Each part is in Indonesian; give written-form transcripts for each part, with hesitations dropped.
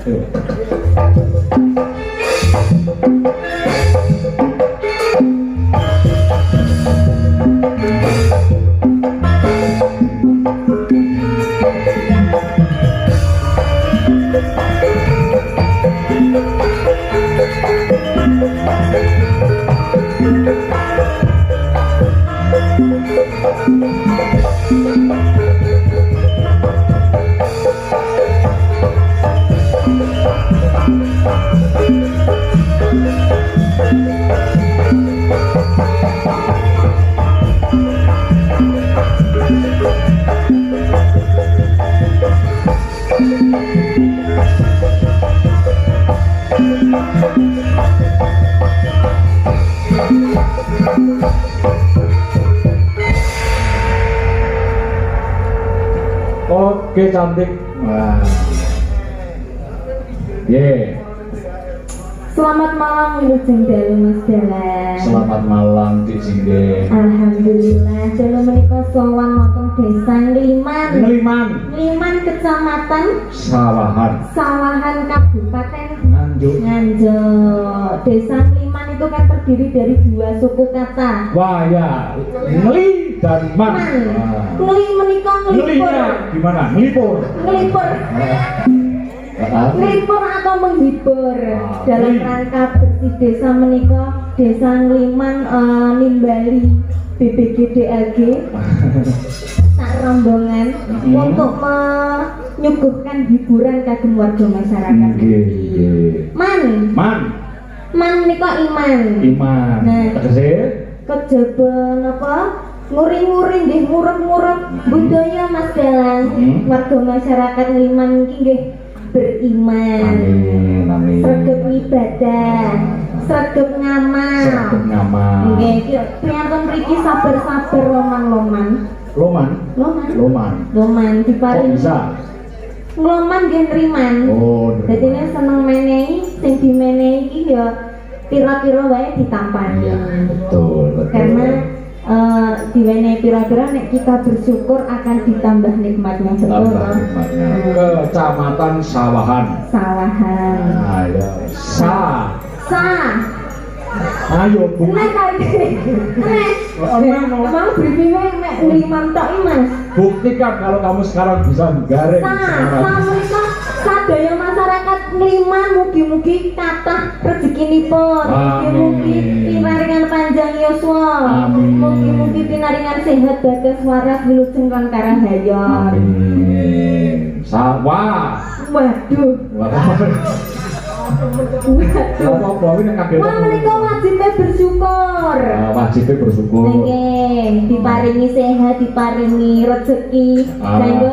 Oke, cantik. Wah. Selamat malam Wilujeng Dalu Mas Dalan. Selamat malam Dik Singge. Alhamdulillah dalu menika sowan wonten Desa Ngliman. Ngliman Kecamatan Sawahan Kabupaten Nganjuk. Desa Ngliman itu kan terdiri dari dua suku kata. Wah ya, ngli dan man. Ngli menika nglipur. Gimana? Nglipur. Nglipur atau menghibur dalam rangka bersih desa menika Desa Ngliman nimbali BPGDLG sak rombongan untuk menyuguhkan hiburan kagem warga masyarakat. Man menika iman. Nah, tegese kejaba napa nguri-nguri nggih murep-murep budaya Mas Dalan. Warga masyarakat Ngliman iki nggih beriman, sregep ibadah, sregep ngamal. Nggih, priyantun mriki sabar-sabar loman diparingi. Bisa. Ngloman nggih nriman. Dadi nek seneng menehi, sing dimenehi iki ya pira-pira wae ditampani. Betul. Karena diwenehi pira-pira nek kita bersyukur akan ditambah nikmatnya. Betul. Kecamatan Sawahan. Ayo. Ayo Bu. Nek mau briefingnya nek Ngliman tok Mas. Buktikan kalau kamu sekarang bisa garing. Menika sadaya masyarakat Ngliman mugi-mugi kathah rezekinipun. Mugi-mugi pinaringan panjang yuswa. Mugi-mugi pinaringan sehat bagas waras wilujeng lan karahayon. Amin. Waduh. Wah, menika wajibnya bersyukur. Wajibnya bersyukur. Nggih, diparingi sehat, diparingi rezeki. Kanggo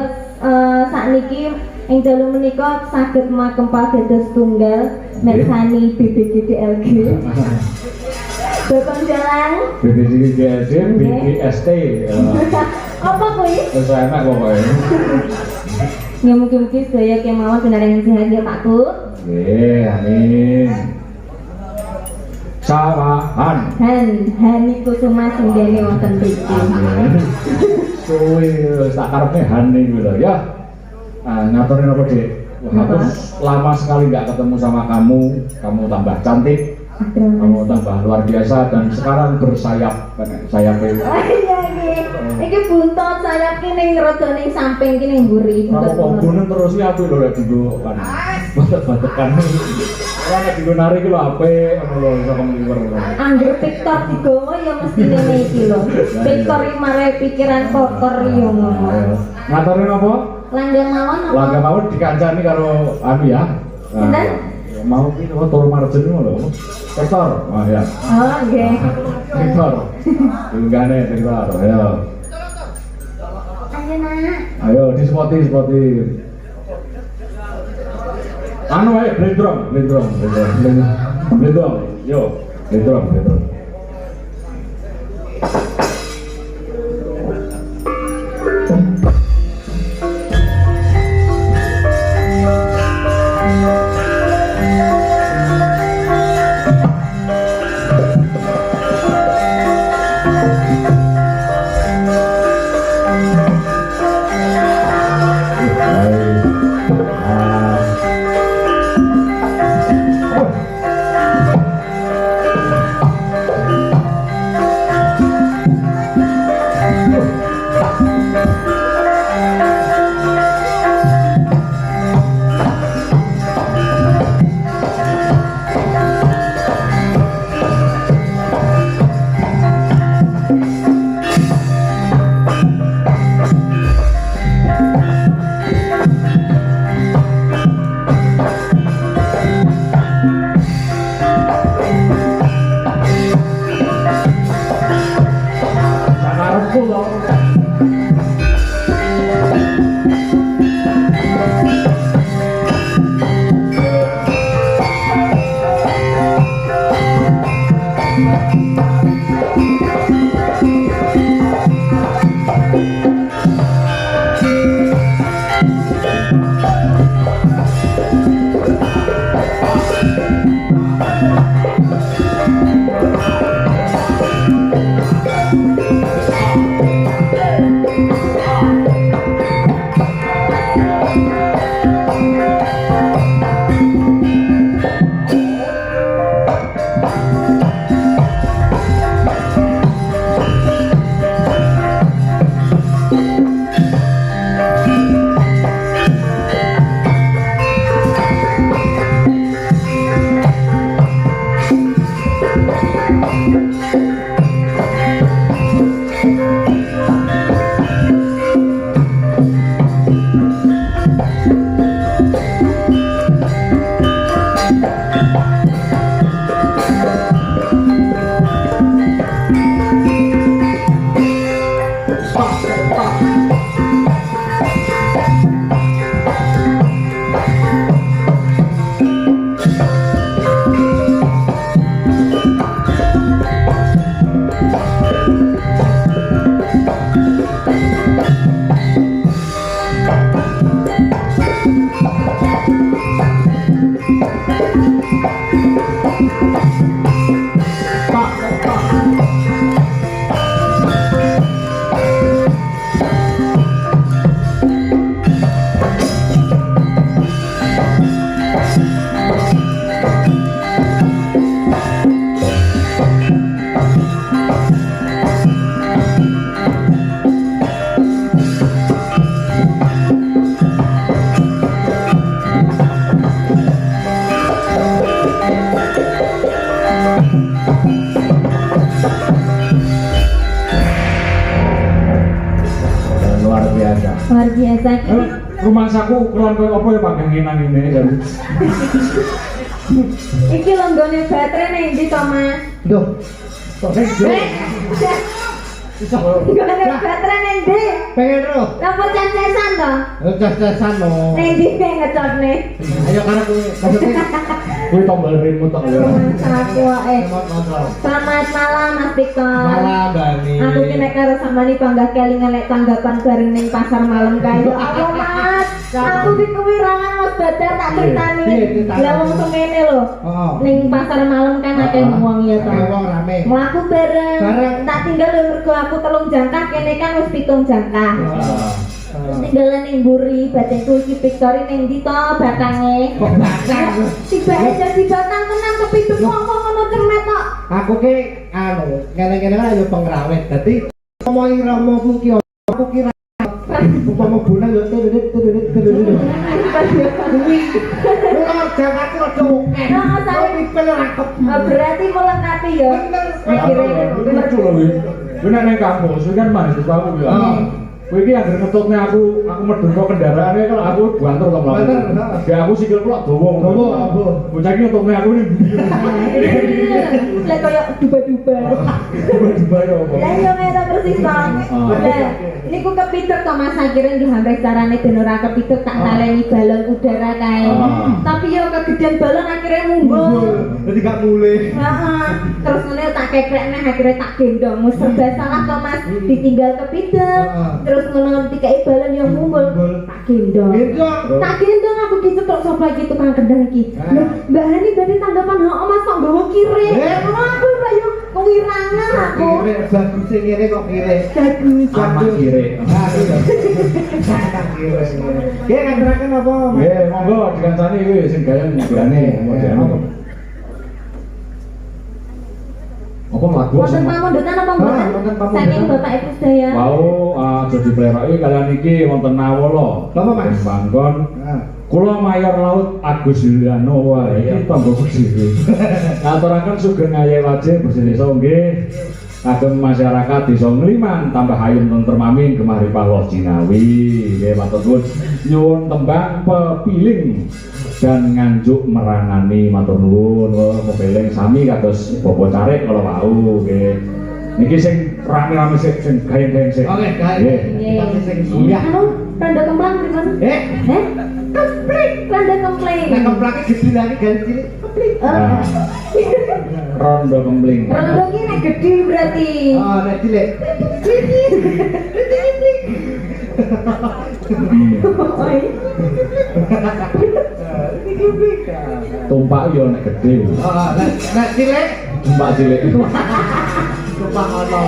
sakniki ing dalu menika saged makempal dados tunggal mersani BPGDLG. Bapak jalan BPGDLG, BPST. Apa kuwi? Wis enak pokoknya. Ya mungkin-mungkin sedaya kemawon pinaringan sehat ya Pakku. Amin. Sawahan. Hani Kusuma singgene wonten mriki. Suwe sak karepe Hani kuwi lho ya. Ngaturin apa, Dik? Aku lama sekali nggak ketemu sama kamu. Kamu tambah cantik. Kamu tambah luar biasa dan sekarang bersayap sayapnya. Iya. Iki buntut sayap ki ning rada ning samping ki ning mburi. Kamu kok gunung terus ya aku lho lek digo kan. Batek-batekan. Ora nek digo nari ki lho apik ngono lho iso kemliwer. Angger TikTok digowo ya mesti ngene iki lho. TikTok iki mare pikiran kotor yo ngono. Ngatorin apa? Langgam mawon apa? Langgam mawon dikancani karo anu ya. Sinten? Mau ki turu marjen ngono lho. Sektor. Oh ya. Oh nggih. Sektor. Tunggane sektor. Ayo. Ayo nak. Ayo dispoti. Anu ae blendrong. Yo, blendrong. biasa iki. Rumah saku ukuran koyo apa ya Pak ngenang ini jadi. Iki lho nggone baterai ning ndi to Mas? Duh. Kok iso Nggone baterai ning ndi? pengen ro. Apa cecesan to? Cas-casan no. Ning ndi ngecotne? Ayo karena kowe Kuwi tombol remote tok ya. Aku wae. Selamat malam Mas Tiko. Malam Bani. Aku ki nek karo sampeyan panggah kelingan lek tanggapan bareng ning pasar malam kae. Apa Mas? Aku ki kewirangan Mas Badar tak critani. Lah wong semene lho. Oh. Ning pasar malam kan akeh wong ya to. Wong rame. Mlaku bareng. Bareng. Tak tinggal lho mergo aku 3 jangkah kene kan wis 7 jangkah. Tinggalan ning mburi, batinku iki Victory ning ndi to batange. Kok batang? Tibake dadi batang tenan kepidhek ngomong ngono cermet tok. Aku ki anu, ngene-ngene lah yo pengrawit. Dadi ngomongi ramoku ki aku kira upama bulan yo tedet. Kuwi ora jangan rada oke. Nah, saya Pipel ora kep. berarti melengkapi ya. Akhirnya Bener lho kuwi. Kuwi nek nang kampus kuwi kan mahasiswa aku ya. Kowe iki anggere ngetutne aku medhun kok kendaraane kalau aku banter kok mlaku. Ya aku sikil kok dawa ngono. Bocah iki ngetutne aku ning ndi. lek koyo duba-duba. Tiba-tiba ya apa. Lah yo ngene persis to. Lah niku kepidhek to Mas akhirnya nggih hampir carane ben ora kepidhek tak taleni balon udara kae. Tapi yo kegedean balon akhirnya munggul. Dadi gak mulih. Heeh. Terus ngene tak kekrek neh akhirnya tak gendong. Wis serba salah to Mas, ditinggal kepidhek. Terus ngono dikai balon yang munggul, tak gendong. Tak gendong aku dicetok sapa iki tukang kendang iki. Lho, Mbak Hani berarti tanggapan heeh Mas kok nggawa kire. Ngono aku ora yo kewirangan aku. Kire bagus sing ngene kok kire. Bagus. Amat kire. Kira ngandaraken apa? Monggo dikancani kuwi sing gayeng ngene. Apa lagu Wonten pamundutan apa mboten? Wonten pamundutan. Saking Bapak Ibu sedaya. Wau aja dipleroki kalian iki wonten nawala. Napa, Mas? Bangkon. Kula Mayor Laut Agus Yuliano wae iki tanggoku dhewe. Ngaturaken sugeng ngayewaje bersih desa nggih. Kagem masyarakat desa Ngliman tambah ayem tentrem amin gemari pawon Cinawi. Nggih matur nuwun. Nyuwun tembang pepiling dan nganjuk merangani matur nuwun. Pepiling sami kados Bobo Carik kala wau nggih. Niki sing rame-rame sing gayeng-gayeng sing. Oke, Nggih. sing suyah. Anu, randa kemplang pripun? Kempling, randa kempling. Nek kemplake gede lagi ganti cilik. Keplik. Nah, rondo kempling. Randa ki nek gedhi berarti. Oh, nek cilik. Oi. Tumpak yo nek gede. Oh, nek cilik. Tumpak cilik. Tumpak ono.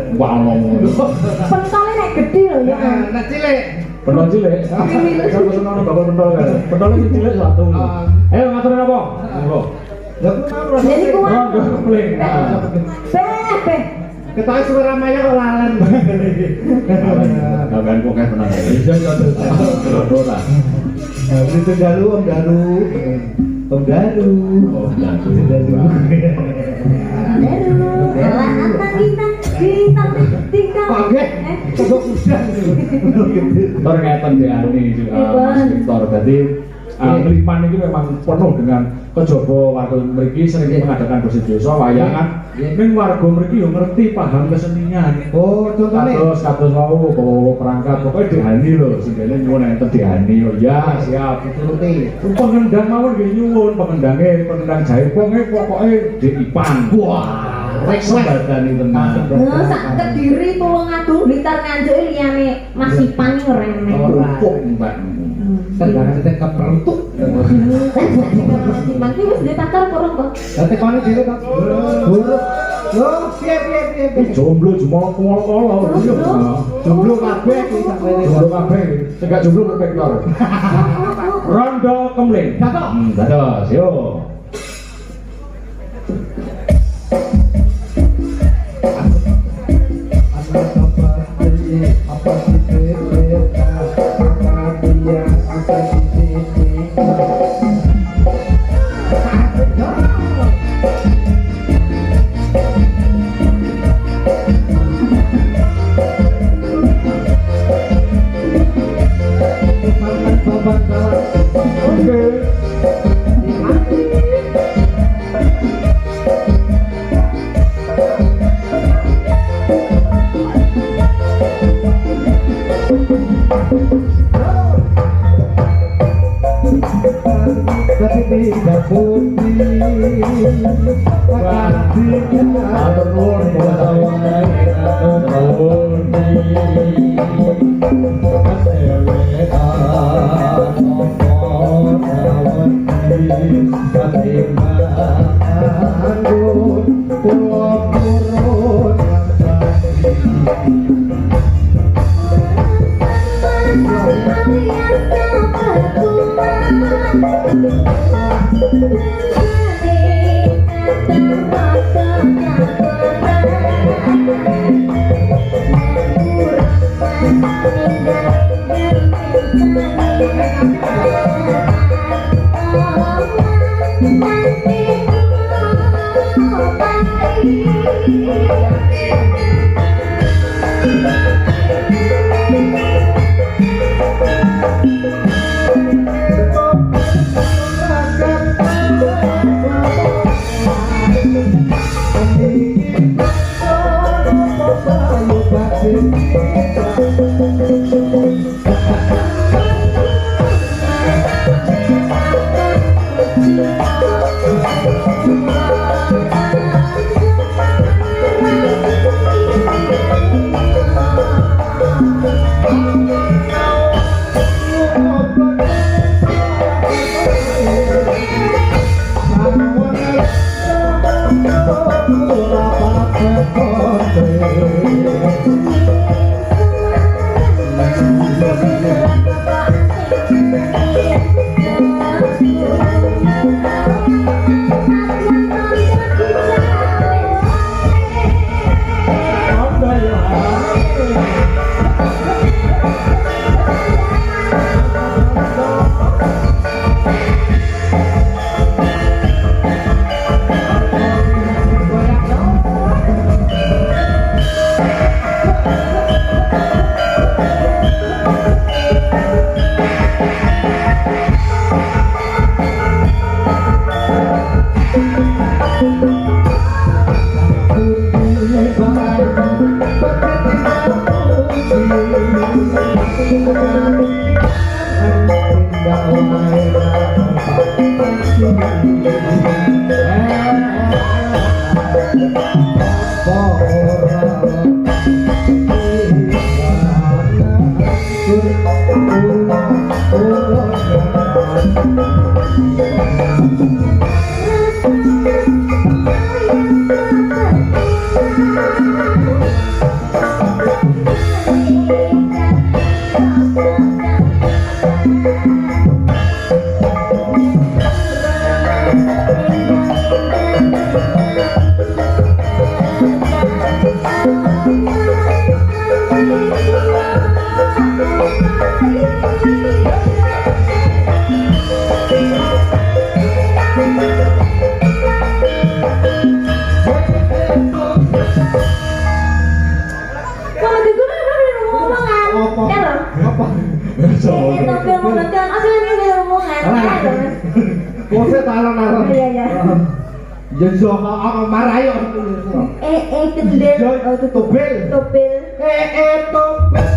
Tumpak ono. Pentole nek gedhi lho ya. Nek cilik. Pentol cilik. Saya pesen ono bapak pentol kan. Pentol sing cilik satu. Ayo ngaturin apa? Monggo. Lah ku mau Jadi ku Rondo kempling. beh. ketahui suara ramanya kok lalen. Gagan kok kayak tenang. Iya iya. Ora. Itu dalu Om Dalu. Om Dalu. Oh, jangan. Aduh, alah apa kita Oke. Kok udah. Tor ngeten diani Mas Victor. Dadi Ngliman ini memang penuh dengan kejaba warga mriki sering mengadakan bersih desa wayangan. Ning warga mriki yo ngerti paham kesenian. Oh, contohnya. Kados wau bawa perangkat pokoke dihani lho sing dene nyuwun enten dihani yo ya siap Turuti. pengendang mawon nggih nyuwun pengendang jaiponge pokoke diipan. Wah, rek badani tenan. Nah, sak Kediri Tulungagung Blitar Nganjuk liyane Mas Ipan iki rene. Rumpuk Mbak. Tendangan tetep kerentuk. Ipan ki wis duwe pacar kurang kok. Dadi kono dhewe kok. Buruk. Loh, piye. Jomblo jumol-mol. Jomblo kabeh iki sak kene. Jomblo kabeh. Sing gak jomblo berpektor. Rondo kempling. Cakep. Dados yo. Apa sih beda? Apa dia? Apa sih Tapi tidak putih Atur nuwun Kose talon-talon. Iya, iya. Ya joko aku marah yo. Kedel. Oh, itu Tobel. Tobel. Tobel.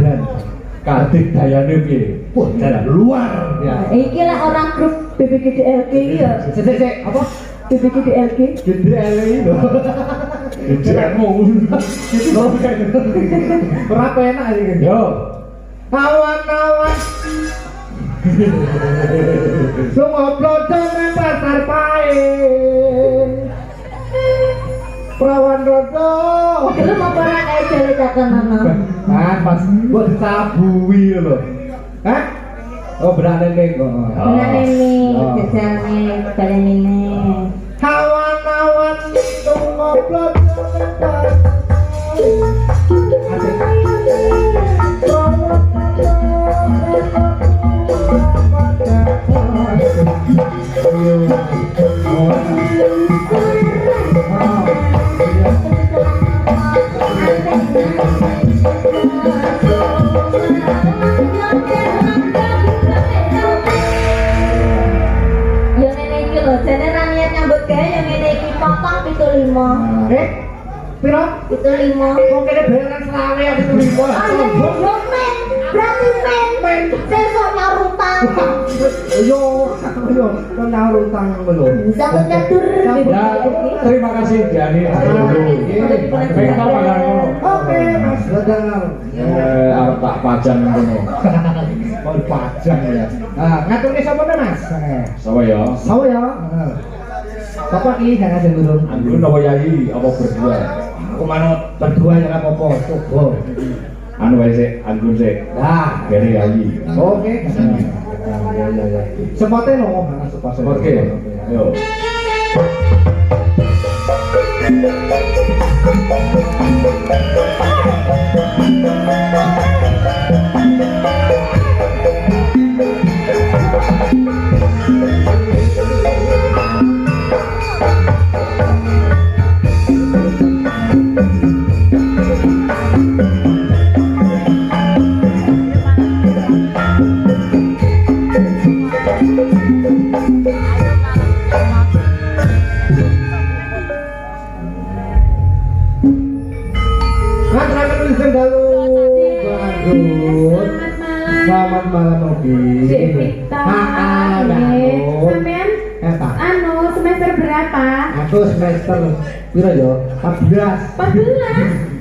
Dan Kadik dayane piye? wah jalan luar ya. Iki lah orang grup BBGDLG ya. Sik apa? BBGDLG. Gede itu. Jenengmu. Berapa enak iki? Yo. Awan-awan. Semua blodong nang pasar paing. Perawan rodo. Gelem apa ora kae jare cakenono. Kan pas buat ditabui lho. Hah? Oh berani nih kok. Benar ini jajalnya balen ini. Awan-awan tunggu blodong. Yang ngene iki lho, jane ra niat nyambut gawe yang ngene iki potong 75. Piro? 75. Kok kene bayaran selawe aku tuh limo. Yo men, berarti men. Sesuk nyarutang. Yo, kok nyaur utang ngono. Bisa nyatur. Ya, terima kasih Diani. Mereka pangan ngono. Oke, Mas Dadang. Arep tak pajang ngono. Mau dipajang ya. Nah, ngaturke sapa to, Mas? Sapa ya? Sapa ya? Bapak iki gak ngajeng durung. Anggun apa Yayi apa berdua? Aku manut berdua ya apa-apa, coba. Anu wae sik, Anggun sik. Nah, Dari Yayi. oke. Ya. Sepote no, sepote. Oke. Yo. Selamat malam Obi. Sampean semester berapa? Aku semester piro yo? 14. 14.